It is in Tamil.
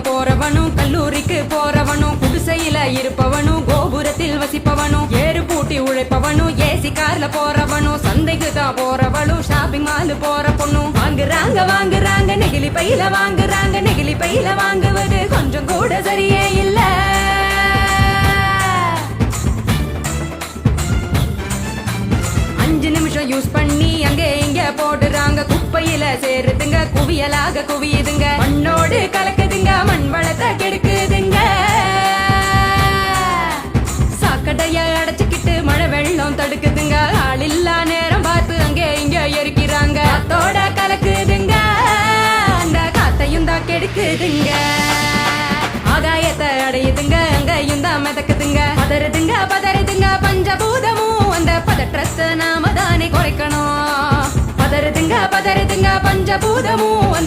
பள்ளிக்கூடம் போறவனும் கல்லூரிக்கு போறவனும் குடிசையில இருப்பவனும் கோபுரத்தில் வசிப்பவனும் ஏறு பூட்டி உழைப்பவனும் ஏசி கார்ல போறவனும் சந்தைக்கு தான் போறவளும் ஷாப்பிங் மால் போற பொண்ணும் வாங்குறாங்க நெகிழி பையில வாங்குறாங்க நெகிழி பையில வாங்குவது கொஞ்சம் கூட சரியே இல்ல. யூஸ் பண்ணி அங்கே இங்க போடுறாங்க குப்பையில சேருதுங்க குவியலாக குவியுதுங்க மண்ணோடு கலக்குதுங்க மண் வளத்தை கெடுக்குதுங்க. சாக்கடைய அடைச்சுக்கிட்டு மழை வெள்ளம் தடுக்குதுங்க ஆள் இல்லா நேரம் பார்த்து அங்கே இங்க எரிக்கிறாங்க காத்தோட கலக்குதுங்க அந்த காத்தையும் தான் கெடுக்குதுங்க. ஆகாயத்தை அடையுதுங்க அங்கேயும் தான் மிதக்குதுங்க பதறுதுங்க பஞ்சபூதமும் அந்த பதற்றத்தை நாம தானே குறைக்கணும். பதறுதுங்க பஞ்சபூதமும்